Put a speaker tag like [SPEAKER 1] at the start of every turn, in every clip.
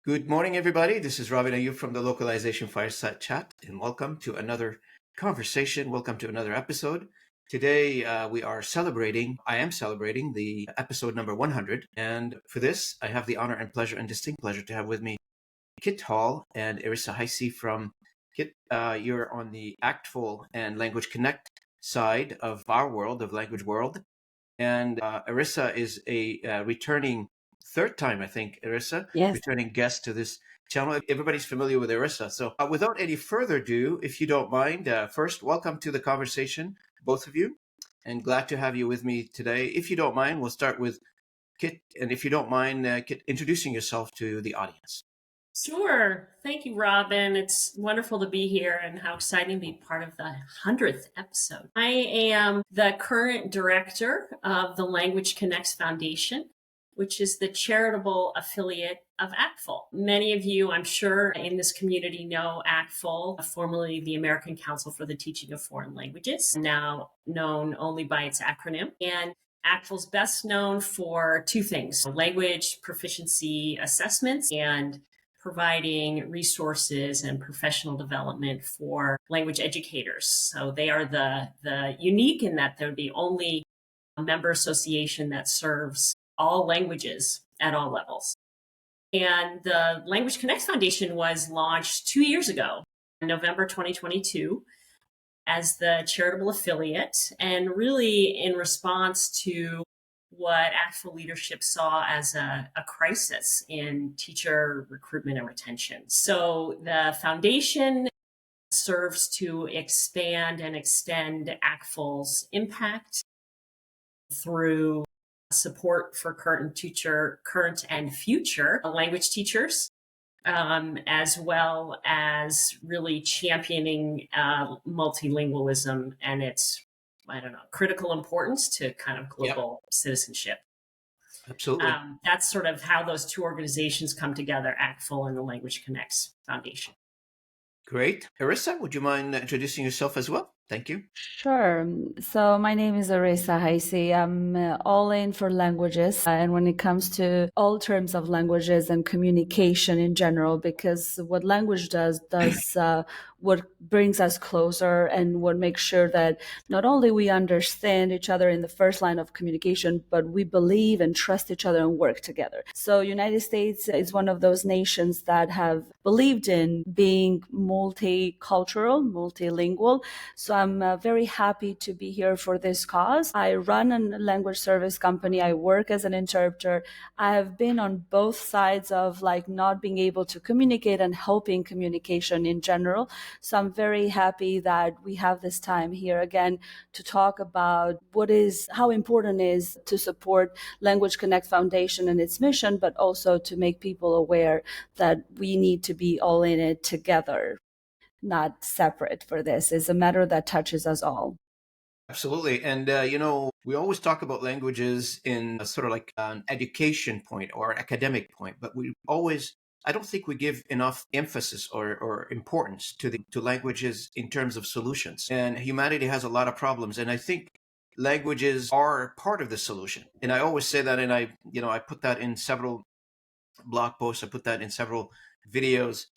[SPEAKER 1] Good morning, everybody. This is Robin Ayoub from the Localization Fireside Chat, and welcome to another conversation. Welcome to another episode. Today, I am celebrating the episode number 100. And for this, I have the honor and pleasure and distinct pleasure to have with me Kit Hall and Erisa Hysi from Kit. You're on the ACTFL and Language Connect side of our world, of Language World. And Erisa is a returning third time, I think, Erisa,
[SPEAKER 2] Yes.
[SPEAKER 1] returning guest to this channel. Everybody's familiar with Erisa. So without any further ado, if you don't mind, first, welcome to the conversation, both of you, and glad to have you with me today. If you don't mind, we'll start with Kit. And if you don't mind, Kit, introducing yourself to the audience.
[SPEAKER 3] Sure. Thank you, Robin. It's wonderful to be here and how exciting to be part of the 100th episode. I am the current director of the Language Connects Foundation, which is the charitable affiliate of ACTFL. Many of you, I'm sure, in this community know ACTFL, formerly the American Council for the Teaching of Foreign Languages, now known only by its acronym. And ACTFL's best known for two things: language proficiency assessments and providing resources and professional development for language educators. So they are the unique in that they're the only member association that serves all languages at all levels. And the Language Connects Foundation was launched 2 years ago, in November 2022, as the charitable affiliate, and really in response to what ACTFL leadership saw as a crisis in teacher recruitment and retention. So the foundation serves to expand and extend ACTFL's impact through support for current and future language teachers, as well as really championing multilingualism and its, critical importance to kind of global citizenship.
[SPEAKER 1] Absolutely.
[SPEAKER 3] That's sort of how those two organizations come together, ACTFL and the Language Connects Foundation.
[SPEAKER 1] Great. Erisa, would you mind introducing yourself as well? Thank you.
[SPEAKER 2] Sure. So my name is Erisa Hysi. I'm all in for languages. And when it comes to all terms of languages and communication in general, because what language does what brings us closer and what makes sure that not only we understand each other in the first line of communication, but we believe and trust each other and work together. So United States is one of those nations that have believed in being multicultural, multilingual. So I'm very happy to be here for this cause. I run a language service company. I work as an interpreter. I have been on both sides of not being able to communicate and helping communication in general. So I'm very happy that we have this time here again to talk about how important it is to support Language Connect Foundation and its mission, but also to make people aware that we need to be all in it together, not separate for this. It's a matter that touches us all.
[SPEAKER 1] Absolutely. And, we always talk about languages in a sort of like an education point or an academic point, but I don't think we give enough emphasis or importance to languages in terms of solutions. And humanity has a lot of problems. And I think languages are part of the solution. And I always say that, and I put that in several blog posts, I put that in several videos,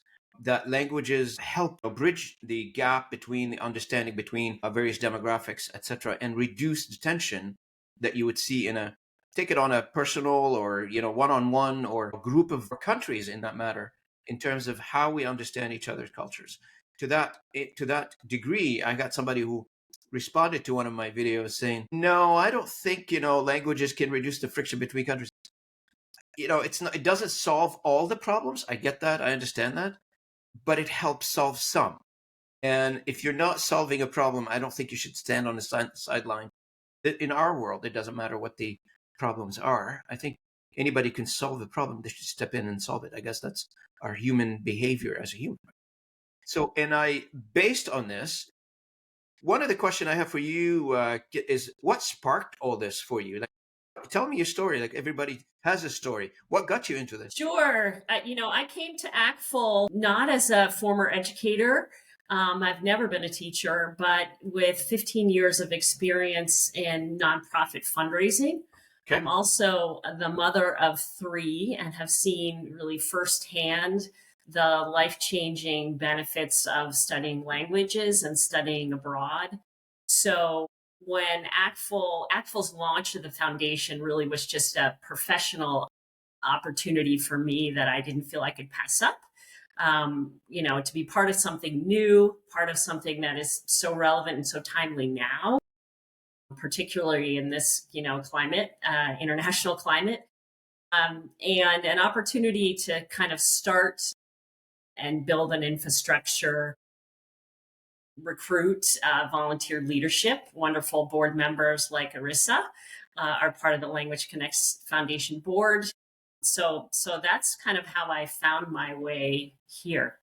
[SPEAKER 1] that languages help bridge the gap between the understanding between various demographics, etc., and reduce the tension that you would see take it on a personal or one-on-one or a group of countries in that matter, in terms of how we understand each other's cultures. To that degree, I got somebody who responded to one of my videos saying, "No, I don't think languages can reduce the friction between countries." It doesn't solve all the problems. I get that. I understand that. But it helps solve some. And if you're not solving a problem, I don't think you should stand on the sideline. In our world, it doesn't matter what the problems are. I think anybody can solve the problem. They should step in and solve it. I guess that's our human behavior as a human. So, based on this, one of the questions I have for you is, what sparked all this for you? Tell me your story. Like, everybody has a story. What got you into this?
[SPEAKER 3] Sure. I came to ACTFL not as a former educator. I've never been a teacher, but with 15 years of experience in nonprofit fundraising,
[SPEAKER 1] Okay.
[SPEAKER 3] I'm also the mother of 3 and have seen really firsthand the life-changing benefits of studying languages and studying abroad. So when ACTFL's launch of the foundation really was just a professional opportunity for me that I didn't feel I could pass up. To be part of something new, part of something that is so relevant and so timely now, particularly in this, climate, international climate, and an opportunity to kind of start and build an infrastructure, recruit volunteer leadership. Wonderful board members like Erisa are part of the Language Connects Foundation board. So that's kind of how I found my way here.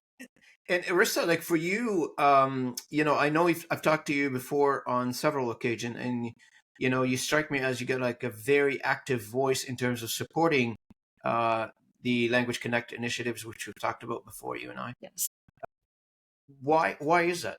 [SPEAKER 1] And Arista, like for you, I know I've talked to you before on several occasions, and you strike me as you get like a very active voice in terms of supporting the Language Connect initiatives, which we've talked about before, you and I.
[SPEAKER 2] Yes.
[SPEAKER 1] Why is that?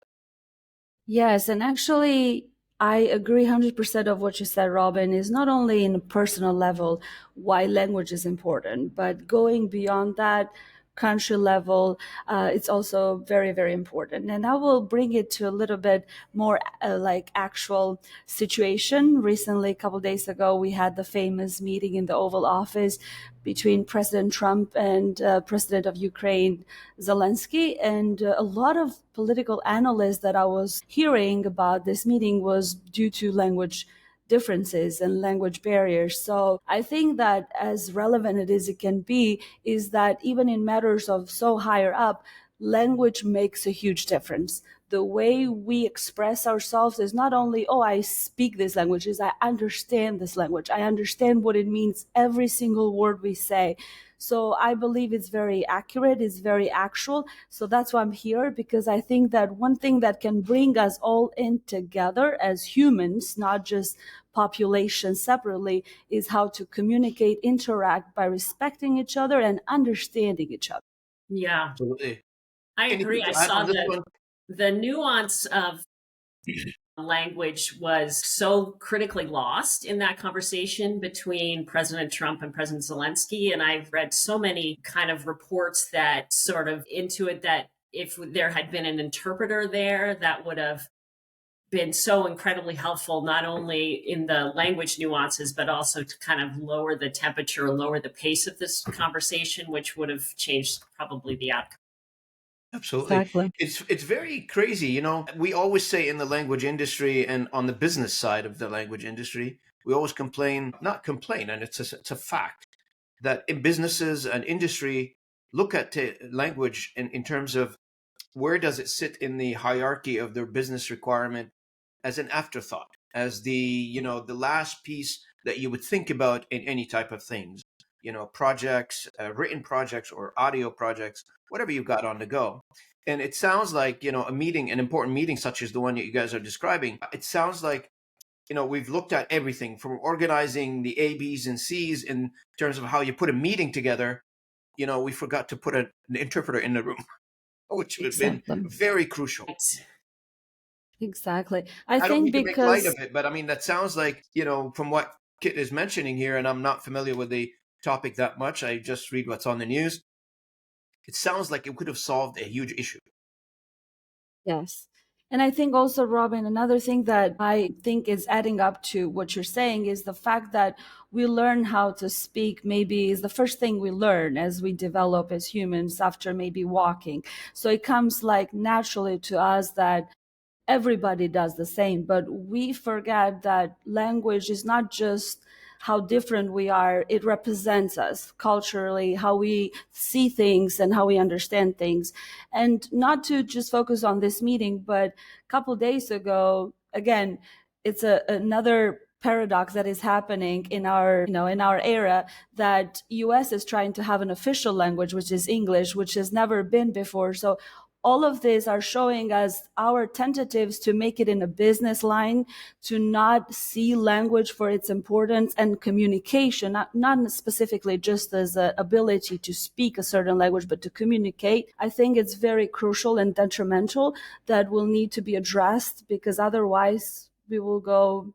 [SPEAKER 2] Yes, and actually, I agree 100% of what you said, Robin, is not only in a personal level why language is important, but going beyond that, country level, it's also very, very important. And I will bring it to a little bit more like actual situation. Recently, a couple of days ago, we had the famous meeting in the Oval Office between President Trump and President of Ukraine, Zelensky. And a lot of political analysts that I was hearing about this meeting was due to language differences and language barriers. So I think that as relevant as it can be is that even in matters of so higher up, language makes a huge difference. The way we express ourselves is not only, oh, I speak this language, is I understand this language. I understand what it means, every single word we say. So I believe it's very accurate, it's very actual. So that's why I'm here, because I think that one thing that can bring us all in together as humans, not just population separately, is how to communicate, interact by respecting each other and understanding each other.
[SPEAKER 3] Yeah,
[SPEAKER 1] Absolutely.
[SPEAKER 3] I agree. I saw the nuance of language was so critically lost in that conversation between President Trump and President Zelensky. And I've read so many kind of reports that sort of intuit that if there had been an interpreter there, that would have been so incredibly helpful, not only in the language nuances, but also to kind of lower the temperature, lower the pace of this conversation, which would have changed probably the outcome.
[SPEAKER 1] Absolutely.
[SPEAKER 2] Exactly.
[SPEAKER 1] It's very crazy. We always say in the language industry and on the business side of the language industry, we always not complain, and it's a fact that in businesses and industry look at language in terms of where does it sit in the hierarchy of their business requirement as an afterthought, as the last piece that you would think about in any type of things, projects, written projects or audio projects, whatever you've got on the go. And it sounds like, an important meeting such as the one that you guys are describing, it sounds like, we've looked at everything from organizing the A, B's, and C's in terms of how you put a meeting together. We forgot to put an interpreter in the room, which would have been very crucial.
[SPEAKER 2] Exactly.
[SPEAKER 1] I don't
[SPEAKER 2] think
[SPEAKER 1] mean to make light
[SPEAKER 2] because
[SPEAKER 1] of it, but I mean, that sounds like, from what Kit is mentioning here, and I'm not familiar with the topic that much. I just read what's on the news. It sounds like it could have solved a huge issue.
[SPEAKER 2] yes. And I think also, Robin, another thing that I think is adding up to what you're saying is the fact that we learn how to speak maybe is the first thing we learn as we develop as humans after maybe walking. So it comes like naturally to us that everybody does the same, but we forget that language is not just how different we are, it represents us culturally, how we see things and how we understand things. And not to just focus on this meeting, but a couple days ago, again, it's another paradox that is happening in our era, that US is trying to have an official language, which is English, which has never been before. So all of these are showing us our tentatives to make it in a business line, to not see language for its importance and communication, not specifically just as an ability to speak a certain language, but to communicate. I think it's very crucial and detrimental that will need to be addressed, because otherwise we will go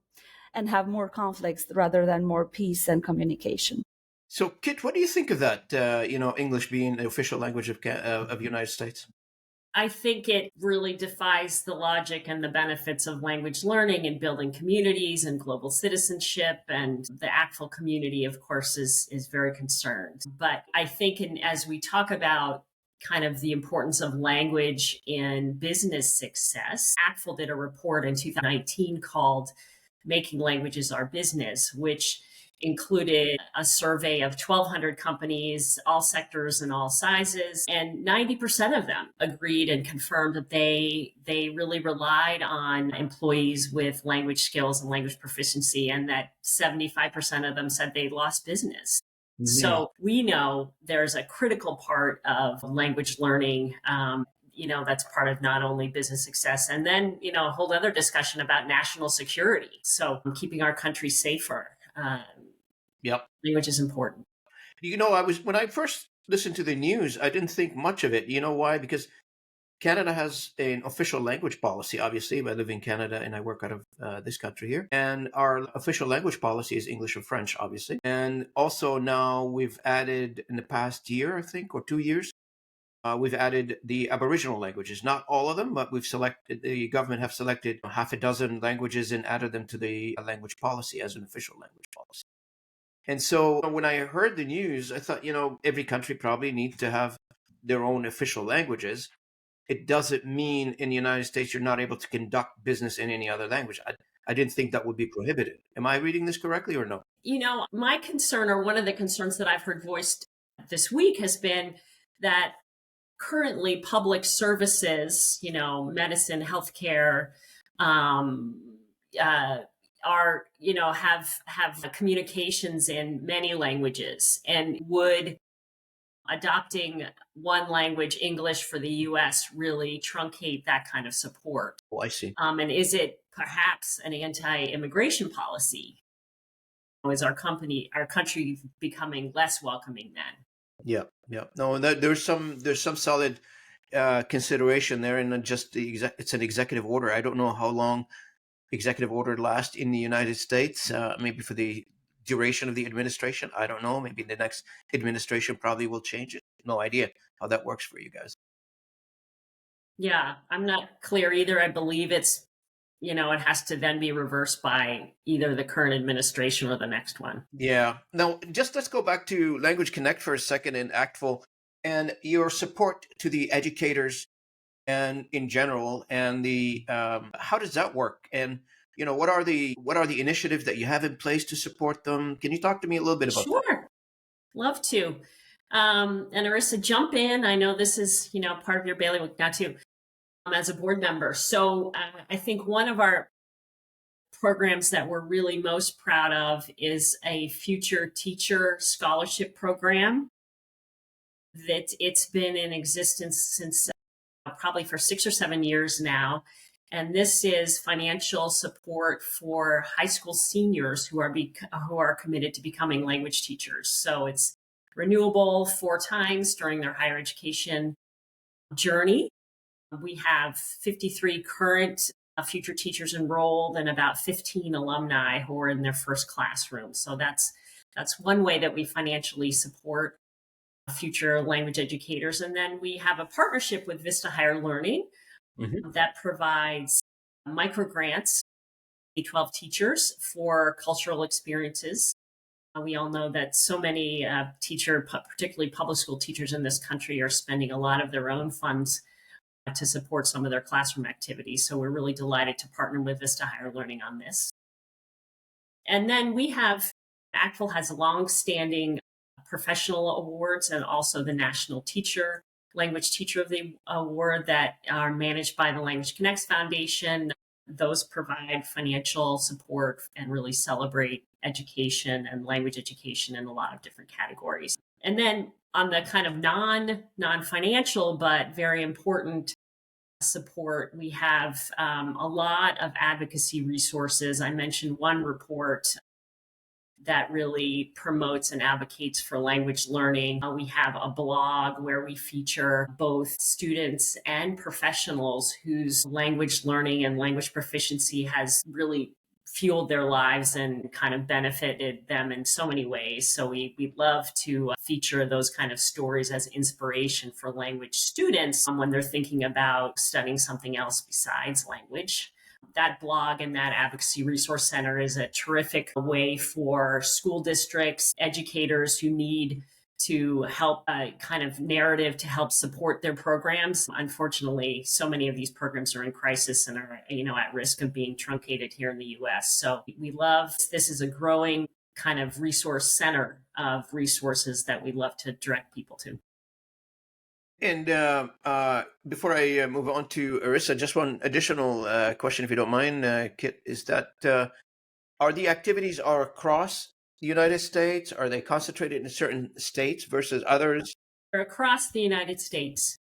[SPEAKER 2] and have more conflicts rather than more peace and communication.
[SPEAKER 1] So, Kit, what do you think of that? English being the official language of the United States.
[SPEAKER 3] I think it really defies the logic and the benefits of language learning and building communities and global citizenship. And the ACTFL community, of course, is very concerned. But I think as we talk about kind of the importance of language in business success, ACTFL did a report in 2019 called Making Languages Our Business, which included a survey of 1,200 companies, all sectors and all sizes, and 90% of them agreed and confirmed that they really relied on employees with language skills and language proficiency, and that 75% of them said they lost business. Mm-hmm. So we know there's a critical part of language learning. That's part of not only business success, and then, a whole other discussion about national security. So keeping our country safer.
[SPEAKER 1] Yep.
[SPEAKER 3] Language is important.
[SPEAKER 1] When I first listened to the news, I didn't think much of it. You know why? Because Canada has an official language policy. Obviously, I live in Canada and I work out of this country here. And our official language policy is English and French, obviously. And also now we've added in the past year, I think, or 2 years, we've added the Aboriginal languages. Not all of them, but the government have selected half a dozen languages and added them to the language policy as an official language policy. And so when I heard the news, I thought, every country probably needs to have their own official languages. It doesn't mean in the United States you're not able to conduct business in any other language. I didn't think that would be prohibited. Am I reading this correctly or no?
[SPEAKER 3] My concern, or one of the concerns that I've heard voiced this week, has been that currently public services, medicine, healthcare, have communications in many languages, and would adopting one language, English for the U.S., really truncate that kind of support?
[SPEAKER 1] Oh, I see.
[SPEAKER 3] And is it perhaps an anti-immigration policy? Is our country becoming less welcoming then?
[SPEAKER 1] Yeah. No, there's some solid consideration there, and just it's an executive order. I don't know how long executive order lasts in the United States. Maybe for the duration of the administration. I don't know. Maybe the next administration probably will change it. No idea how that works for you guys.
[SPEAKER 3] Yeah, I'm not clear either. I believe it's, it has to then be reversed by either the current administration or the next one.
[SPEAKER 1] Yeah. Now, let's go back to Language Connect for a second in ACTFL and your support to the educators and in general, and the how does that work? And what are the initiatives that you have in place to support them? Can you talk to me a little bit about that?
[SPEAKER 3] Sure, love to. And Erisa, jump in. I know this is part of your bailiwick now too, as a board member. So I think one of our programs that we're really most proud of is a future teacher scholarship program. That it's been in existence since probably for 6 or 7 years now. And this is financial support for high school seniors who are committed to becoming language teachers. So it's renewable 4 times during their higher education journey. We have 53 current future teachers enrolled and about 15 alumni who are in their first classroom. So that's one way that we financially support future language educators. And then we have a partnership with Vista Higher Learning that provides micro grants to K-12 teachers for cultural experiences. We all know that so many particularly public school teachers in this country, are spending a lot of their own funds to support some of their classroom activities. So we're really delighted to partner with Vista Higher Learning on this. And then ACTFL has long-standing professional awards and also the National Language Teacher of the Award that are managed by the Language Connects Foundation. Those provide financial support and really celebrate education and language education in a lot of different categories. And then on the kind of non-financial but very important support, we have a lot of advocacy resources. I mentioned one report that really promotes and advocates for language learning. We have a blog where we feature both students and professionals whose language learning and language proficiency has really fueled their lives and kind of benefited them in so many ways. So we love to feature those kind of stories as inspiration for language students when they're thinking about studying something else besides language. That blog and that Advocacy Resource Center is a terrific way for school districts, educators who need to help kind of narrative to help support their programs. Unfortunately, so many of these programs are in crisis and are, at risk of being truncated here in the US. So we love this is a growing kind of resource center of resources that we love to direct people to.
[SPEAKER 1] And before I move on to Erisa, just one additional question, if you don't mind, Kit, is that are the activities are across the United States? Are they concentrated in certain states versus others?
[SPEAKER 3] They're across the United States.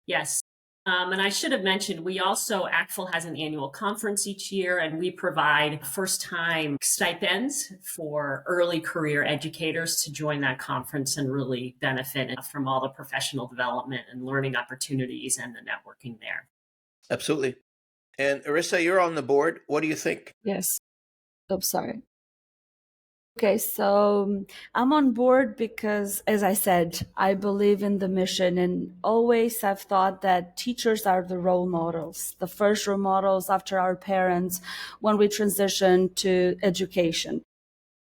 [SPEAKER 3] Yes. And I should have mentioned, we also, ACTFL has an annual conference each year, and we provide first-time stipends for early career educators to join that conference and really benefit from all the professional development and learning opportunities and the networking there.
[SPEAKER 1] Absolutely. And Erisa, you're on the board. What do you think?
[SPEAKER 2] Yes. Oh, sorry. Okay, so I'm on board because, as I said, I believe in the mission and always have thought that teachers are the role models, the first role models after our parents when we transition to education.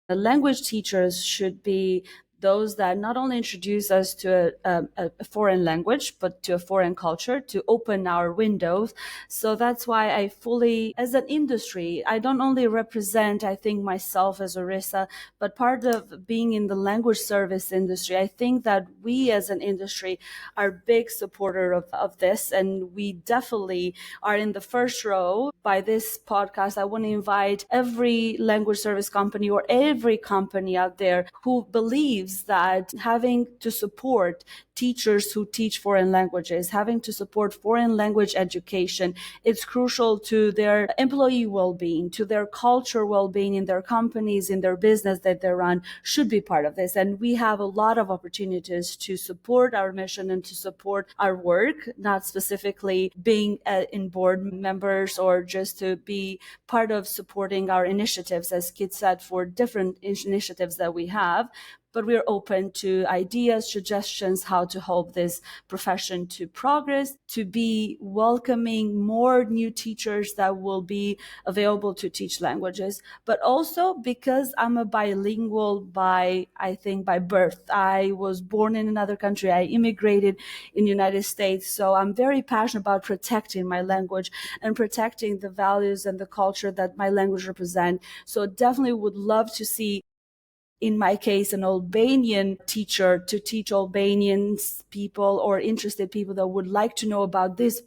[SPEAKER 2] The language teachers should be those that not only introduce us to a foreign language, but to a foreign culture, to open our windows. So that's why I fully, as an industry, I don't only represent, I think, myself as Erisa, but part of being in the language service industry, I think that we as an industry are big supporter of this. And we definitely are in the first row. By this podcast, I want to invite every language service company or every company out there who believes that having to support teachers who teach foreign languages, having to support foreign language education, it's crucial to their employee well-being, to their culture well-being in their companies, in their business that they run, should be part of this. And we have a lot of opportunities to support our mission and to support our work, not specifically being in board members or just to be part of supporting our initiatives, as Kit said, for different initiatives that we have. But we're open to ideas, suggestions, how to help this profession to progress, to be welcoming more new teachers that will be available to teach languages, but also because I'm a bilingual by birth. I was born in another country. I immigrated in the United States. So I'm very passionate about protecting my language and protecting the values and the culture that my language represent. So definitely would love to see, in my case, an Albanian teacher to teach Albanian people or interested people that would like to know about this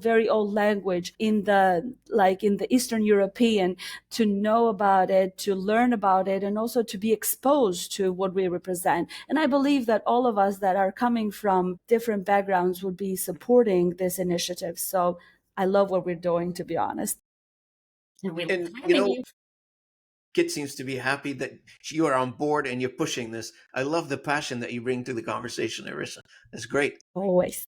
[SPEAKER 2] very old language in the Eastern European, to know about it, to learn about it, and also to be exposed to what we represent. And I believe that all of us that are coming from different backgrounds would be supporting this initiative. So I love what we're doing, to be honest.
[SPEAKER 3] And
[SPEAKER 1] Kit seems to be happy that you are on board and you're pushing this. I love the passion that you bring to the conversation, Erisa. That's great.
[SPEAKER 2] Always.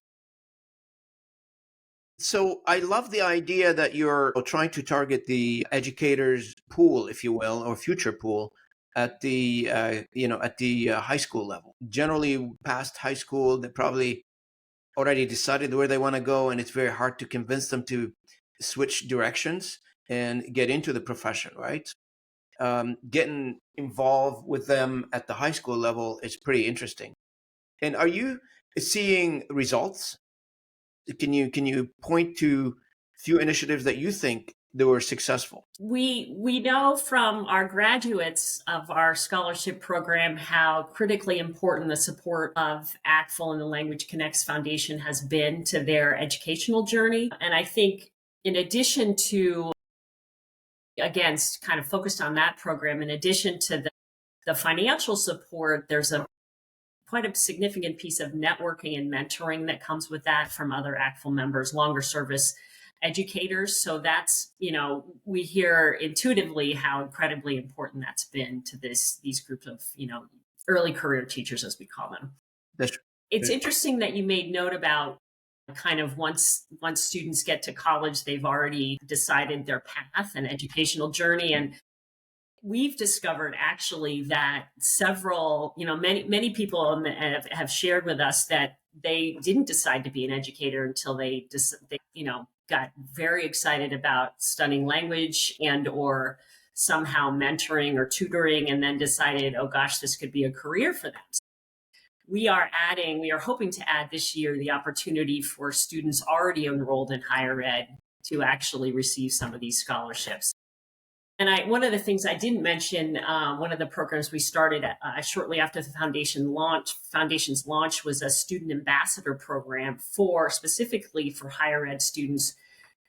[SPEAKER 1] So I love the idea that you're trying to target the educators pool, if you will, or future pool at the high school level. Generally, past high school, they probably already decided where they want to go, and it's very hard to convince them to switch directions and get into the profession, right? Getting involved with them at the high school level is pretty interesting. And are you seeing results? Can you point to a few initiatives that you think that were successful?
[SPEAKER 3] We know from our graduates of our scholarship program how critically important the support of ACTFL and the Language Connects Foundation has been to their educational journey. And I think in addition to, again, kind of focused on that program, in addition to the financial support, there's quite a significant piece of networking and mentoring that comes with that from other ACTFL members, longer service educators. So that's, we hear intuitively how incredibly important that's been to these groups of, early career teachers, as we call them.
[SPEAKER 1] That's
[SPEAKER 3] It's interesting that you made note about kind of once students get to college, they've already decided their path and educational journey. And we've discovered actually that several, many people have shared with us that they didn't decide to be an educator until they got very excited about studying language and or somehow mentoring or tutoring, and then decided, oh gosh, this could be a career for them. We are hoping to add this year the opportunity for students already enrolled in higher ed to actually receive some of these scholarships. And one of the things I didn't mention, one of the programs we started shortly after the foundation's launch was a student ambassador program specifically for higher ed students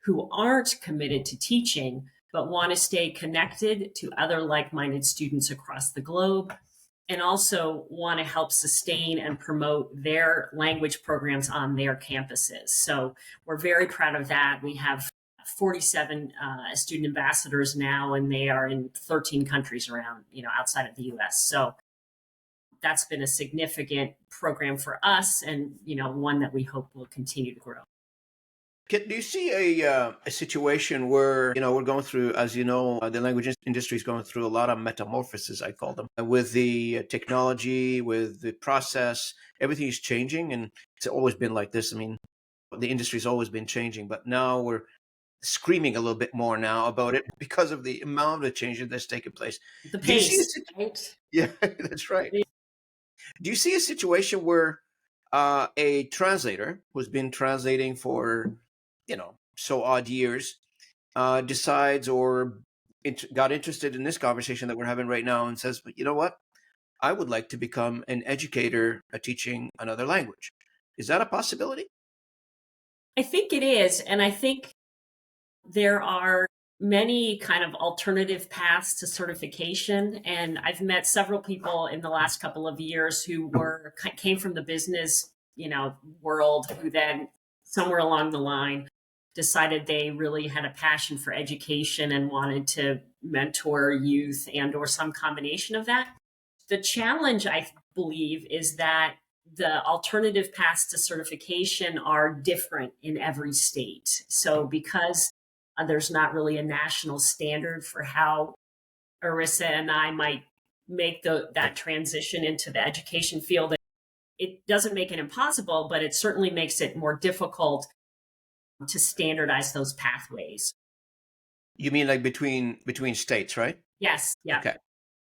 [SPEAKER 3] who aren't committed to teaching, but want to stay connected to other like-minded students across the globe, and also want to help sustain and promote their language programs on their campuses. So we're very proud of that. We have 47 student ambassadors now, and they are in 13 countries around, outside of the US. So that's been a significant program for us, and, one that we hope will continue to grow.
[SPEAKER 1] Do you see a situation where, we're going through, as you know, the language industry is going through a lot of metamorphoses, I call them, with the technology, with the process, everything is changing, and it's always been like this. I mean, the industry's always been changing, but now we're screaming a little bit more now about it because of the amount of changes that's taken place.
[SPEAKER 3] The pace, right?
[SPEAKER 1] Yeah, that's right. Do you see a situation where a translator who's been translating for so odd years, decides or got interested in this conversation that we're having right now and says, but you know what? I would like to become an educator teaching another language. Is that a possibility?
[SPEAKER 3] I think it is. And I think there are many kind of alternative paths to certification. And I've met several people in the last couple of years who came from the business, world, who then somewhere along the line decided they really had a passion for education and wanted to mentor youth and or some combination of that. The challenge, I believe, is that the alternative paths to certification are different in every state. So because there's not really a national standard for how Erisa and I might make that transition into the education field, it doesn't make it impossible, but it certainly makes it more difficult to standardize those pathways.
[SPEAKER 1] You mean like between states, right?
[SPEAKER 3] Yes. Yeah.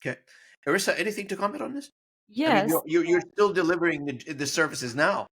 [SPEAKER 1] Okay. Erisa, anything to comment on this?
[SPEAKER 2] Yes.
[SPEAKER 1] I mean, you're still delivering the services now.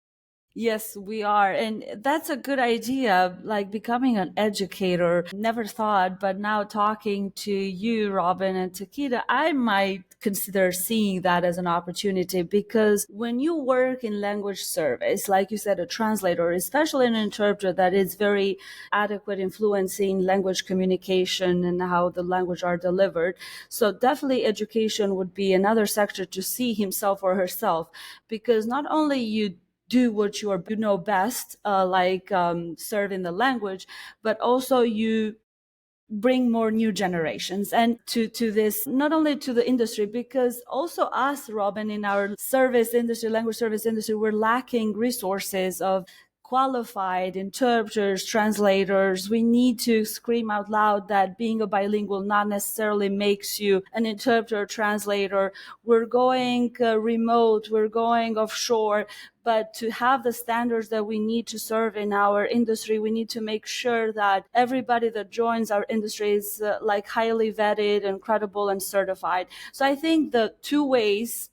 [SPEAKER 2] Yes, we are. And that's a good idea, like becoming an educator. Never thought, but now talking to you, Robin, and Takeda, I might consider seeing that as an opportunity, because when you work in language service, like you said, a translator, especially an interpreter that is very adequate influencing language communication and how the language are delivered. So definitely education would be another sector to see himself or herself, because not only you do what you know best, like serving the language, but also you bring more new generations and to this, not only to the industry, because also us, Robin, in our service industry, language service industry, we're lacking resources of qualified interpreters, translators. We need to scream out loud that being a bilingual not necessarily makes you an interpreter, translator. We're going remote, we're going offshore, but to have the standards that we need to serve in our industry, we need to make sure that everybody that joins our industry is like highly vetted and credible and certified. So I think the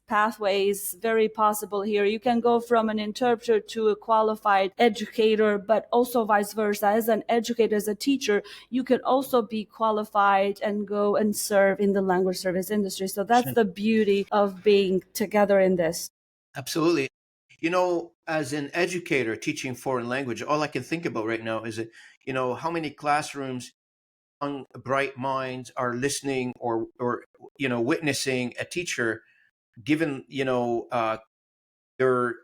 [SPEAKER 2] pathways, very possible here. You can go from an interpreter to a qualified educator, but also vice versa. As an educator, as a teacher, you can also be qualified and go and serve in the language service industry. So that's the beauty of being together in this.
[SPEAKER 1] Absolutely. As an educator teaching foreign language, all I can think about right now is that, how many classrooms young, bright minds are listening or witnessing a teacher given, their,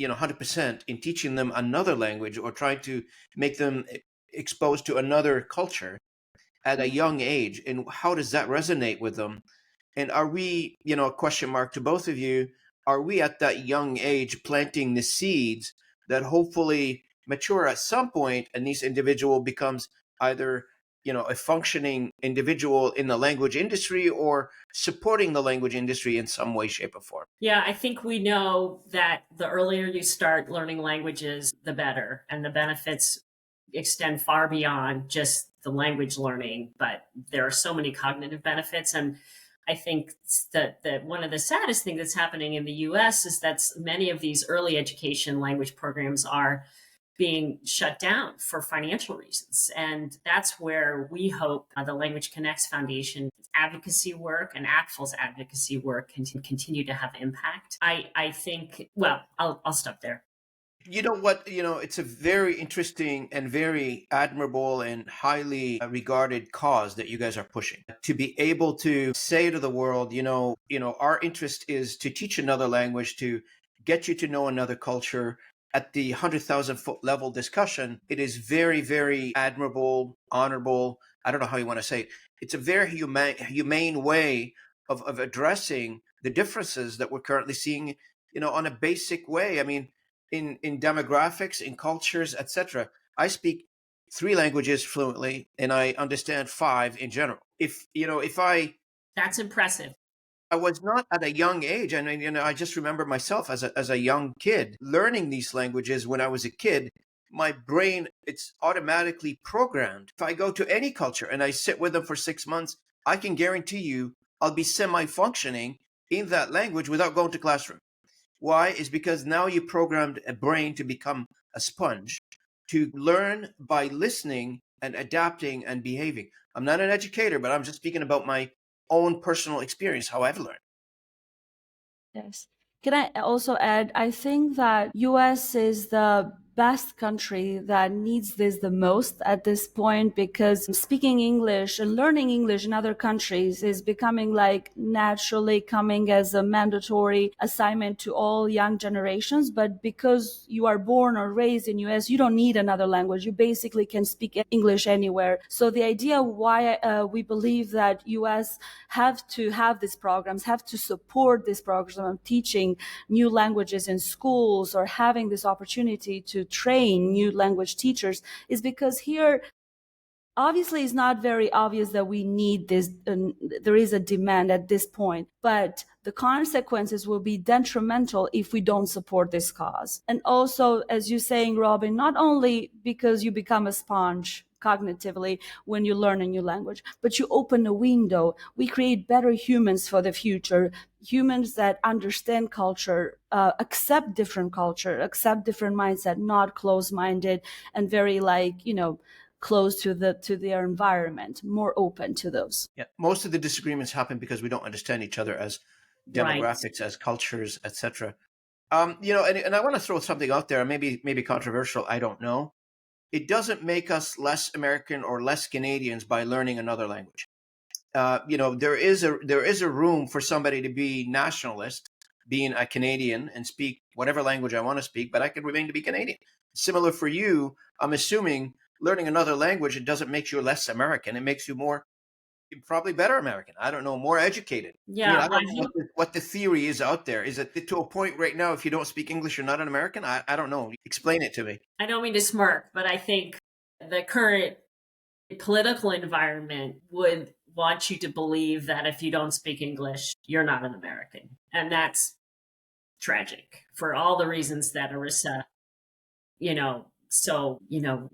[SPEAKER 1] 100% in teaching them another language or trying to make them exposed to another culture at a young age. And how does that resonate with them? And are we, a question mark to both of you, are we at that young age planting the seeds that hopefully mature at some point, and this individual becomes either a functioning individual in the language industry or supporting the language industry in some way, shape, or form.
[SPEAKER 3] Yeah, I think we know that the earlier you start learning languages, the better, and the benefits extend far beyond just the language learning, but there are so many cognitive benefits. And I think that one of the saddest things that's happening in the US is that many of these early education language programs are being shut down for financial reasons. And that's where we hope the Language Connects Foundation advocacy work and ACTFL's advocacy work can continue to have impact. I think, well, I'll stop there.
[SPEAKER 1] You know what? It's a very interesting and very admirable and highly regarded cause that you guys are pushing. To be able to say to the world, our interest is to teach another language, to get you to know another culture. At the 100,000-foot level discussion, it is very, very admirable, honorable. I don't know how you want to say it. It's a very humane way of addressing the differences that we're currently seeing, on a basic way. I mean, in demographics, in cultures, etc. I speak 3 languages fluently, and I understand 5 in general. If
[SPEAKER 3] That's impressive.
[SPEAKER 1] I was not at a young age, and I just remember myself as a young kid learning these languages. When I was a kid, my brain, it's automatically programmed. If I go to any culture and I sit with them for 6 months, I can guarantee you I'll be semi-functioning in that language without going to classroom. Why? Is because now you programmed a brain to become a sponge, to learn by listening and adapting and behaving. I'm not an educator, but I'm just speaking about my own personal experience, how I've learned.
[SPEAKER 2] Yes. Can I also add, I think that US is the best country that needs this the most at this point, because speaking English and learning English in other countries is becoming like naturally coming as a mandatory assignment to all young generations. But because you are born or raised in US, you don't need another language. You basically can speak English anywhere. So the idea why we believe that US have to have these programs, have to support this program of teaching new languages in schools or having this opportunity to train new language teachers is because here obviously it's not very obvious that we need this, there is a demand at this point, but the consequences will be detrimental if we don't support this cause. And also, as you're saying, Robin, not only because you become a sponge cognitively when you learn a new language, but you open a window. We create better humans for the future, humans that understand culture, accept different culture, accept different mindset, not closed-minded and very close to their environment, more open to those.
[SPEAKER 1] Yeah, most of the disagreements happen because we don't understand each other as demographics, as cultures, etc. And I want to throw something out there, maybe controversial, I don't know. It doesn't make us less American or less Canadians by learning another language. There is a room for somebody to be nationalist, being a Canadian, and speak whatever language I want to speak, but I can remain to be Canadian. Similar for you, I'm assuming learning another language, it doesn't make you less American. It makes you more, probably better American. I don't know, more educated.
[SPEAKER 3] Yeah,
[SPEAKER 1] I don't know what the theory is out there. Is it to a point right now, if you don't speak English, you're not an American? I don't know. Explain it to me.
[SPEAKER 3] I don't mean to smirk, but I think the current political environment would want you to believe that if you don't speak English, you're not an American. And that's tragic for all the reasons that Erisa, so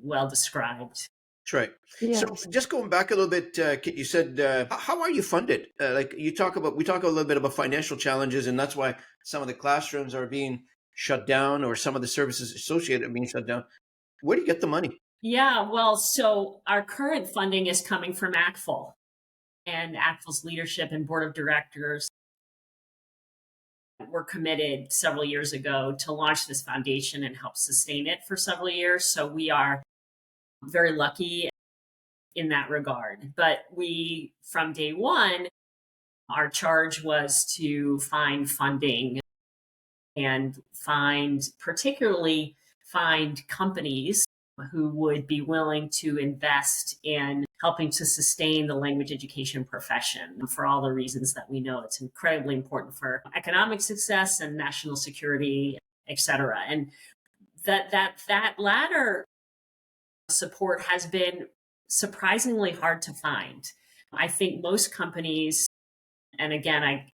[SPEAKER 3] well described.
[SPEAKER 1] That's right.
[SPEAKER 2] Yes.
[SPEAKER 1] So just going back a little bit, Kit, you said, how are you funded? We talk a little bit about financial challenges, and that's why some of the classrooms are being shut down, or some of the services associated are being shut down. Where do you get the money?
[SPEAKER 3] Yeah, well, so our current funding is coming from ACTFL and ACTFL's leadership and board of directors were committed several years ago to launch this foundation and help sustain it for several years. So we are very lucky in that regard. But we, from day one, our charge was to find funding and particularly find companies who would be willing to invest in helping to sustain the language education profession for all the reasons that we know it's incredibly important for economic success and national security, et cetera. And that latter support has been surprisingly hard to find. I think most companies, and again, I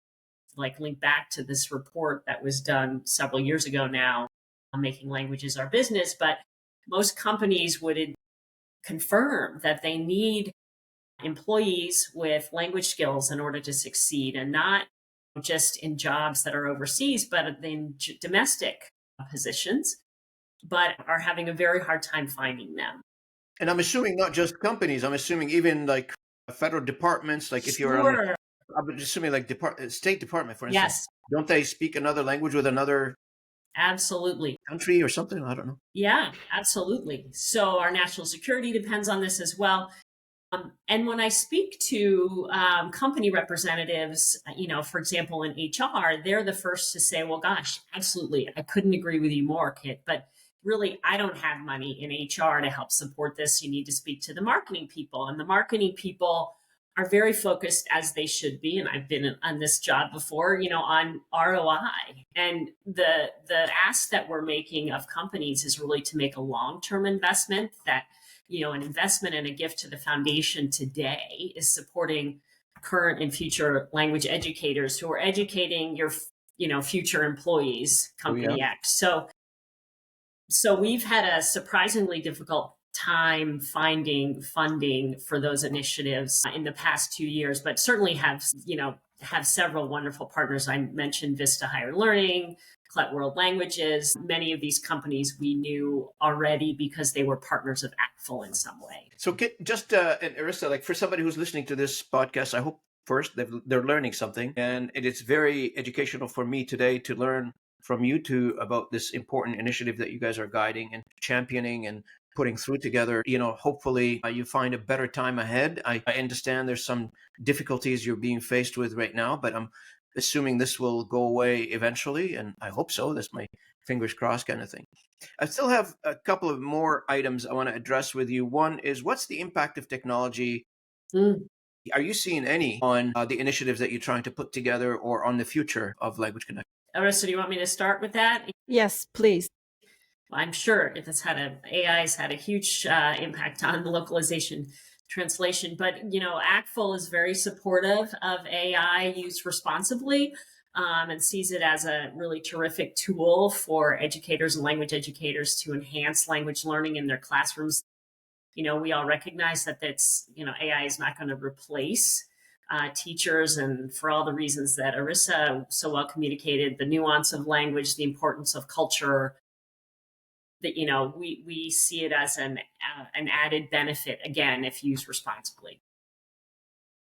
[SPEAKER 3] like link back to this report that was done several years ago now, Making Languages Our Business, but most companies would confirm that they need employees with language skills in order to succeed, and not just in jobs that are overseas, but in domestic positions, but are having a very hard time finding them.
[SPEAKER 1] And I'm assuming not just companies, I'm assuming even like federal departments, like if you're on,
[SPEAKER 3] Sure.
[SPEAKER 1] I'm assuming like State Department, for instance,
[SPEAKER 3] Yes,
[SPEAKER 1] don't they speak another language with another
[SPEAKER 3] absolutely.
[SPEAKER 1] country or something? I don't know.
[SPEAKER 3] Yeah, absolutely. So our national security depends on this as well. And when I speak to company representatives, for example, in HR, they're the first to say, well, gosh, absolutely. I couldn't agree with you more, Kit. But really, I don't have money in HR to help support this. You need to speak to the marketing people. And the marketing people are very focused, as they should be. And I've been on this job before, on ROI. And the ask that we're making of companies is really to make a long-term investment that an investment and a gift to the foundation today is supporting current and future language educators who are educating your, future employees, company X. So we've had a surprisingly difficult time finding funding for those initiatives in the past 2 years, but certainly have several wonderful partners. I mentioned Vista Higher Learning, Clet World Languages. Many of these companies we knew already because they were partners of ACTFL in some way.
[SPEAKER 1] So just and Erisa, like for somebody who's listening to this podcast, I hope first they're learning something, and it is very educational for me today to learn from you two about this important initiative that you guys are guiding and championing and putting through together. Hopefully you find a better time ahead. I understand there's some difficulties you're being faced with right now, but I'm assuming this will go away eventually, and I hope so. That's my fingers crossed kind of thing. I still have a couple of more items I want to address with you. One is, what's the impact of technology? Are you seeing any on the initiatives that you're trying to put together or on the future of Language Connect?
[SPEAKER 3] Arisa, do you want me to start with that?
[SPEAKER 2] Yes, please.
[SPEAKER 3] I'm sure AI has had a huge impact on the localization translation, but ACTFL is very supportive of AI used responsibly, and sees it as a really terrific tool for educators and language educators to enhance language learning in their classrooms. We all recognize that AI is not going to replace teachers, and for all the reasons that Erisa so well communicated, the nuance of language, the importance of culture, that we see it as an added benefit, again, if used responsibly.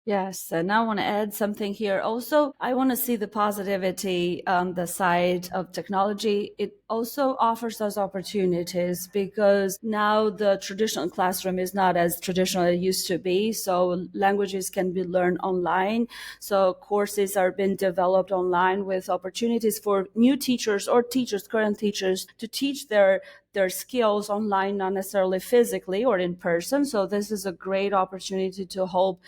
[SPEAKER 2] Yes, and I want to add something here. Also, I want to see the positivity on the side of technology. It also offers us opportunities because now the traditional classroom is not as traditional as it used to be. So languages can be learned online. So courses are being developed online with opportunities for new teachers or current teachers, to teach their skills online, not necessarily physically or in person. So this is a great opportunity to help,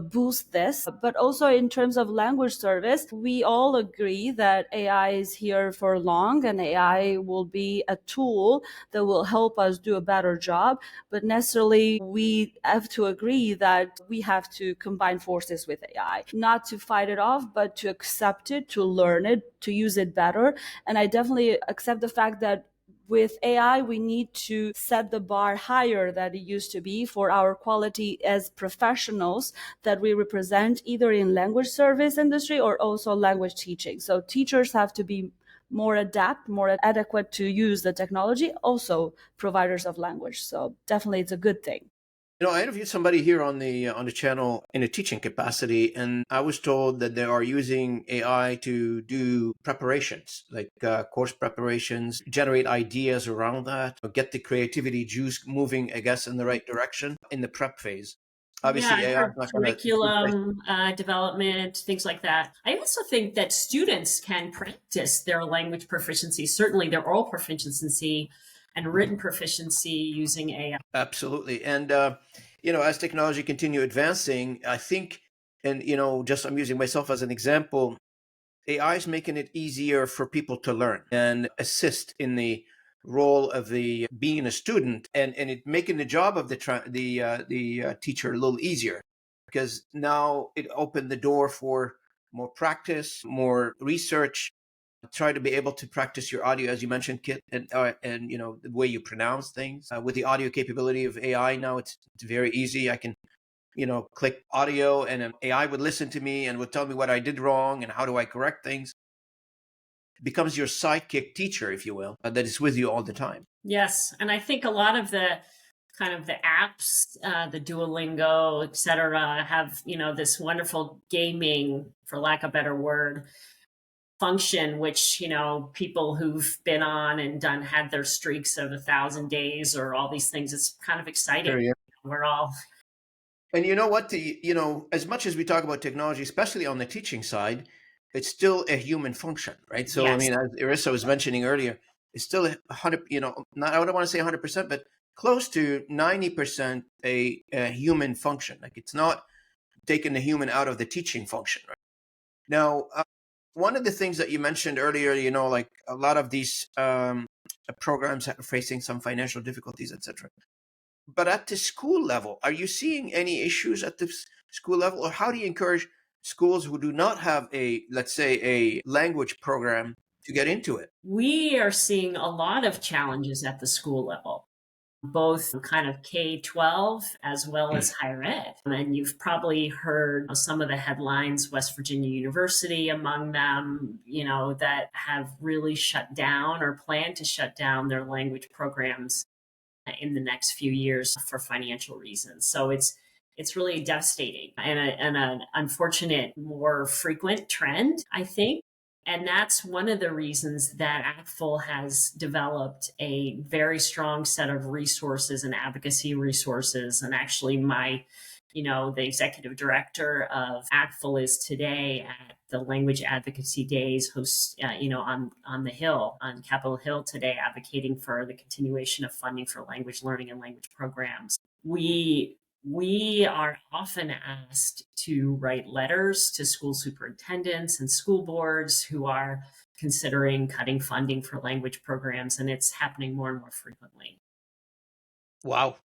[SPEAKER 2] boost this. But also in terms of language service, we all agree that AI is here for long, and AI will be a tool that will help us do a better job. But necessarily we have to agree that we have to combine forces with AI, not to fight it off, but to accept it, to learn it, to use it better. And I definitely accept the fact that with AI, we need to set the bar higher than it used to be for our quality as professionals that we represent, either in language service industry or also language teaching. So teachers have to be more adequate to use the technology, also providers of language. So definitely it's a good thing.
[SPEAKER 1] I interviewed somebody here on the channel in a teaching capacity, and I was told that they are using AI to do preparations, like course preparations, generate ideas around that, get the creativity juice moving, I guess, in the right direction in the prep phase. Obviously,
[SPEAKER 3] I
[SPEAKER 1] AI is
[SPEAKER 3] heard
[SPEAKER 1] not going to.
[SPEAKER 3] curriculum development, things like that. I also think that students can practice their language proficiency, certainly their oral proficiency and written proficiency using AI.
[SPEAKER 1] Absolutely. And, as technology continue advancing, I think, and, just I'm using myself as an example, AI is making it easier for people to learn and assist in the role of the being a student, and it making the job of the teacher a little easier, because now it opened the door for more practice, more research. Try to be able to practice your audio, as you mentioned, Kit, and the way you pronounce things. With the audio capability of AI now, it's very easy. I can click audio, and an AI would listen to me and would tell me what I did wrong and how do I correct things. It becomes your sidekick teacher, if you will, that is with you all the time.
[SPEAKER 3] Yes, and I think a lot of the kind of the apps, the Duolingo, et cetera, have, this wonderful gaming, for lack of a better word, function, which, people who've been on and had their streaks of 1,000 days or all these things, it's kind of exciting.
[SPEAKER 1] Sure, yeah.
[SPEAKER 3] We're all.
[SPEAKER 1] And you know what, as much as we talk about technology, especially on the teaching side, it's still a human function, right? So,
[SPEAKER 3] Yes.
[SPEAKER 1] I mean, as Erisa was mentioning earlier, it's still 100, not, I don't want to say 100%, but close to 90% a human function. Like, it's not taking the human out of the teaching function, right? Now, one of the things that you mentioned earlier, like a lot of these programs are facing some financial difficulties, etc. But at the school level, are you seeing any issues at the school level, or how do you encourage schools who do not have let's say, a language program to get into it?
[SPEAKER 3] We are seeing a lot of challenges at the school level, both kind of K-12 as well as higher ed. And you've probably heard some of the headlines, West Virginia University among them, that have really shut down or plan to shut down their language programs in the next few years for financial reasons. So it's really devastating and an unfortunate, more frequent trend, I think. And that's one of the reasons that ACTFL has developed a very strong set of resources and advocacy resources. And actually, the executive director of ACTFL is today at the Language Advocacy Days, on the Hill, on Capitol Hill today, advocating for the continuation of funding for language learning and language programs. We are often asked to write letters to school superintendents and school boards who are considering cutting funding for language programs, and it's happening more and more frequently.
[SPEAKER 1] Wow,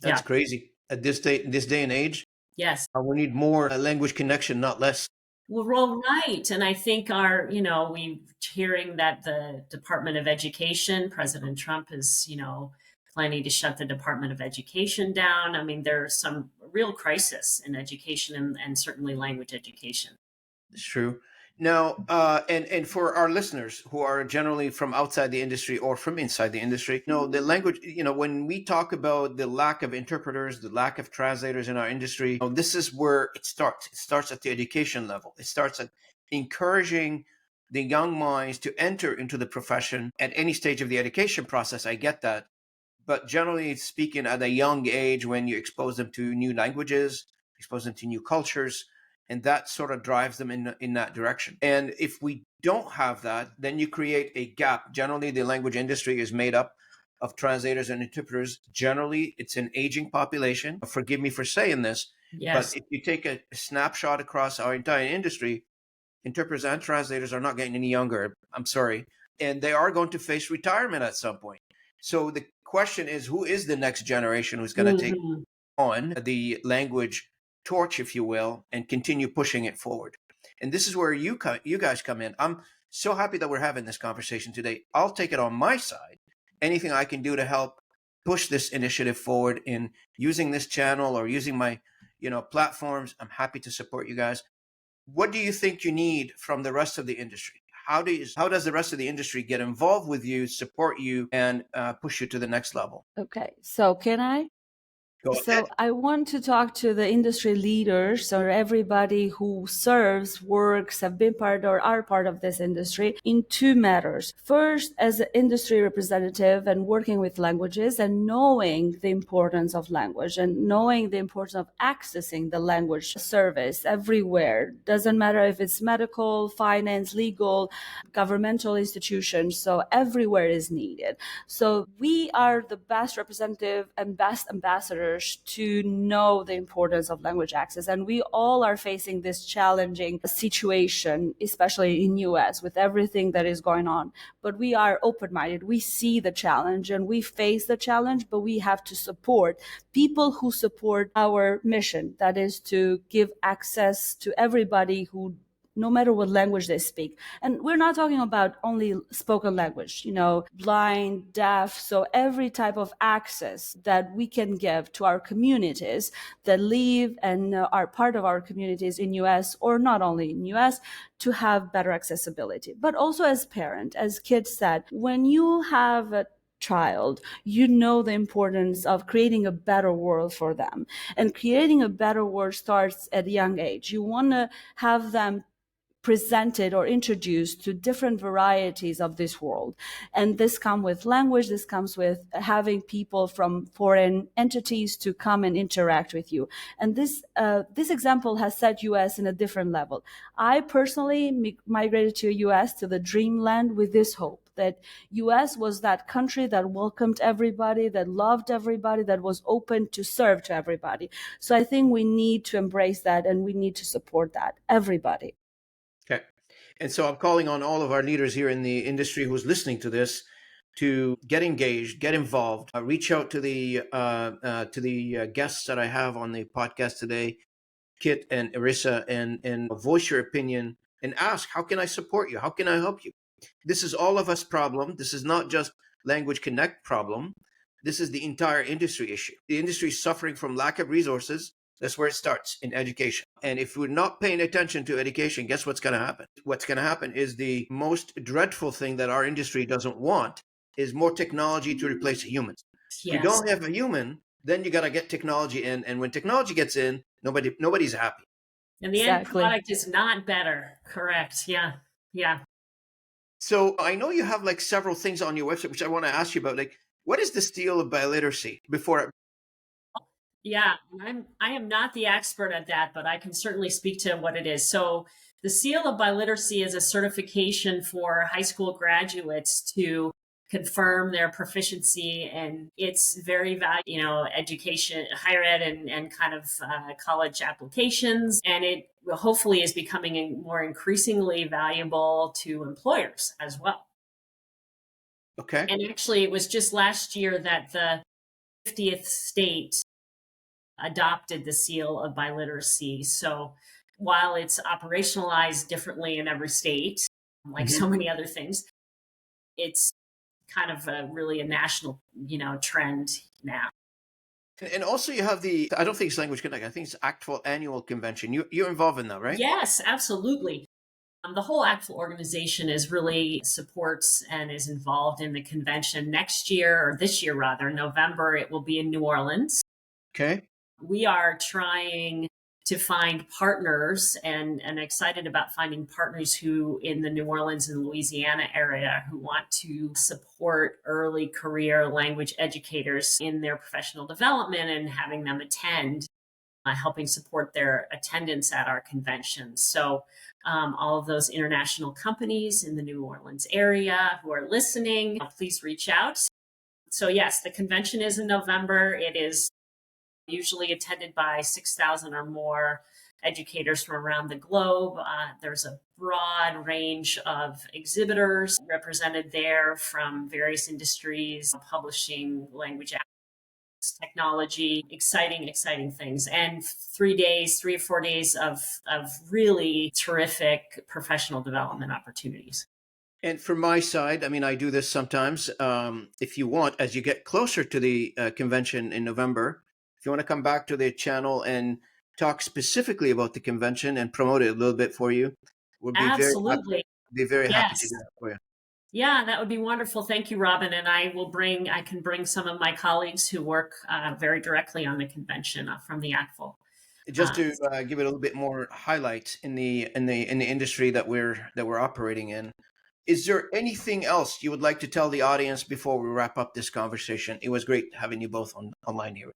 [SPEAKER 1] that's crazy. At this day and age,
[SPEAKER 3] yes,
[SPEAKER 1] we need more language connection, not less.
[SPEAKER 3] Well, right. And I think we hearing that the Department of Education, President Trump is, planning to shut the Department of Education down. I mean, there's some real crisis in education and certainly language education.
[SPEAKER 1] It's true. Now, and for our listeners who are generally from outside the industry or from inside the industry, the language, when we talk about the lack of interpreters, the lack of translators in our industry, this is where it starts. It starts at the education level. It starts at encouraging the young minds to enter into the profession at any stage of the education process. I get that. But generally speaking, at a young age, when you expose them to new languages, expose them to new cultures, and that sort of drives them in that direction. And if we don't have that, then you create a gap. Generally, the language industry is made up of translators and interpreters. Generally, it's an aging population. Forgive me for saying this,
[SPEAKER 3] Yes.
[SPEAKER 1] but if you take a snapshot across our entire industry, interpreters and translators are not getting any younger. I'm sorry. And they are going to face retirement at some point. So the question is, who is the next generation who's going to take on the language torch, if you will, and continue pushing it forward? And this is where you guys come in. I'm so happy that we're having this conversation today. I'll take it on my side. Anything I can do to help push this initiative forward in using this channel or using my, platforms, I'm happy to support you guys. What do you think you need from the rest of the industry? How does the rest of the industry get involved with you, support you, and push you to the next level?
[SPEAKER 2] Okay, so can I? So I want to talk to the industry leaders or everybody who serves, works, have been part or are part of this industry in two matters. First, as an industry representative and working with languages and knowing the importance of language and knowing the importance of accessing the language service everywhere. Doesn't matter if it's medical, finance, legal, governmental institutions. So everywhere is needed. So we are the best representative and best ambassadors educators to know the importance of language access. And we all are facing this challenging situation, especially in US with everything that is going on. But we are open-minded. We see the challenge and we face the challenge, but we have to support people who support our mission. That is to give access to everybody who, no matter what language they speak. And we're not talking about only spoken language, blind, deaf. So every type of access that we can give to our communities that live and are part of our communities in US, or not only in US, to have better accessibility. But also as parent, as kids said, when you have a child, you know the importance of creating a better world for them. And creating a better world starts at a young age. You want to have them presented or introduced to different varieties of this world. And this comes with language, this comes with having people from foreign entities to come and interact with you. And this example has set US in a different level. I personally migrated to US, to the dreamland, with this hope that US was that country that welcomed everybody, that loved everybody, that was open to serve to everybody. So I think we need to embrace that and we need to support that, everybody.
[SPEAKER 1] Okay. And so I'm calling on all of our leaders here in the industry who's listening to this to get engaged, get involved, reach out to the guests that I have on the podcast today, Kit and Erisa, and voice your opinion and ask, how can I support you? How can I help you? This is all of us problem. This is not just Language Connect problem. This is the entire industry issue. The industry is suffering from lack of resources. That's where it starts, in education. And if we're not paying attention to education, guess what's going to happen? What's going to happen is the most dreadful thing that our industry doesn't want is more technology to replace humans.
[SPEAKER 3] Yes.
[SPEAKER 1] If you don't have a human, then you got to get technology in. And when technology gets in, nobody's happy.
[SPEAKER 3] And the end product is not better. Correct. Yeah. Yeah.
[SPEAKER 1] So I know you have like several things on your website, which I want to ask you about. Like, what is the seal of biliteracy?
[SPEAKER 3] Yeah, I am not the expert at that, but I can certainly speak to what it is. So the seal of biliteracy is a certification for high school graduates to confirm their proficiency, and it's very valuable, education, higher ed, and kind of college applications. And it hopefully is becoming more increasingly valuable to employers as well.
[SPEAKER 1] Okay.
[SPEAKER 3] And actually, it was just last year that the 50th state adopted the seal of biliteracy. So while it's operationalized differently in every state, like so many other things, it's kind of really a national, trend now.
[SPEAKER 1] And also you have I don't think it's Language Connect, I think it's ACTFL annual convention. You're involved in that, right?
[SPEAKER 3] Yes, absolutely. The whole ACTFL organization really supports and is involved in the convention next year, or this year rather, November. It will be in New Orleans.
[SPEAKER 1] Okay.
[SPEAKER 3] We are trying to find partners and excited about finding partners who in the New Orleans and Louisiana area who want to support early career language educators in their professional development and having them attend, helping support their attendance at our conventions. So all of those international companies in the New Orleans area who are listening, please reach out. So yes, the convention is in November. It is usually attended by 6,000 or more educators from around the globe. There's a broad range of exhibitors represented there from various industries, publishing, language apps, technology, exciting things. And 3 or 4 days of really terrific professional development opportunities.
[SPEAKER 1] And from my side, I mean, I do this sometimes. If you want, as you get closer to the convention in November, if you want to come back to the channel and talk specifically about the convention and promote it a little bit for you, we'll be
[SPEAKER 3] absolutely
[SPEAKER 1] very happy to do that for you.
[SPEAKER 3] Yeah, that would be wonderful. Thank you, Robin. And I can bring some of my colleagues who work very directly on the convention from the ACTFL.
[SPEAKER 1] Just to give it a little bit more highlight in the industry that we're operating in. Is there anything else you would like to tell the audience before we wrap up this conversation? It was great having you both online here.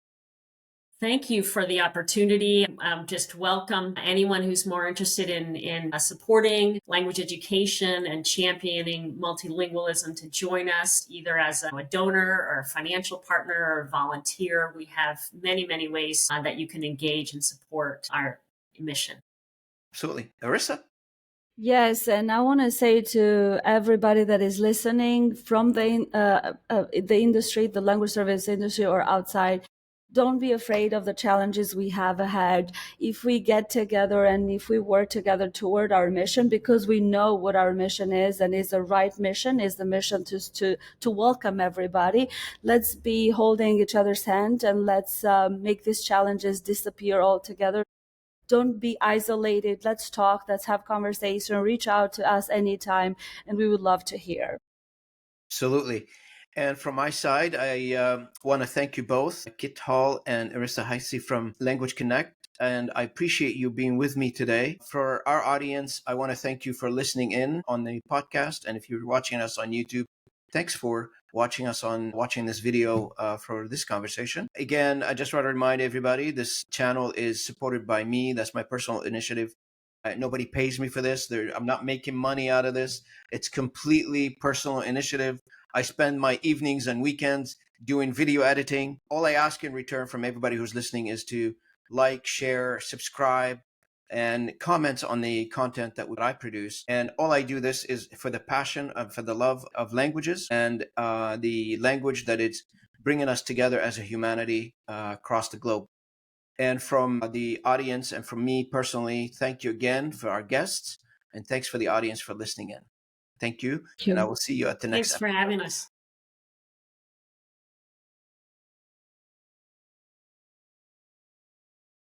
[SPEAKER 3] Thank you for the opportunity. Just welcome anyone who's more interested in supporting language education and championing multilingualism to join us either as a donor or a financial partner or volunteer. We have many, many ways that you can engage and support our mission.
[SPEAKER 1] Absolutely. Erisa?
[SPEAKER 2] Yes, and I want to say to everybody that is listening from the industry, the language service industry or outside, don't be afraid of the challenges we have ahead. If we get together and if we work together toward our mission, because we know what our mission is and is the right mission, is the mission to welcome everybody. Let's be holding each other's hand and let's make these challenges disappear altogether. Don't be isolated. Let's talk. Let's have conversation. Reach out to us anytime, and we would love to hear.
[SPEAKER 1] Absolutely. And from my side, I want to thank you both, Kit Hall and Erisa Hysi from Language Connect. And I appreciate you being with me today. For our audience, I want to thank you for listening in on the podcast. And if you're watching us on YouTube, thanks for watching this video for this conversation. Again, I just want to remind everybody, this channel is supported by me. That's my personal initiative. Nobody pays me for this. I'm not making money out of this. It's completely personal initiative. I spend my evenings and weekends doing video editing. All I ask in return from everybody who's listening is to like, share, subscribe, and comment on the content that I produce. And all I do this is for the passion, for the love of languages and the language that it's bringing us together as a humanity across the globe. And from the audience and from me personally, thank you again for our guests. And thanks for the audience for listening in. Thank you. And I will see you at the next
[SPEAKER 3] Thanks for having us.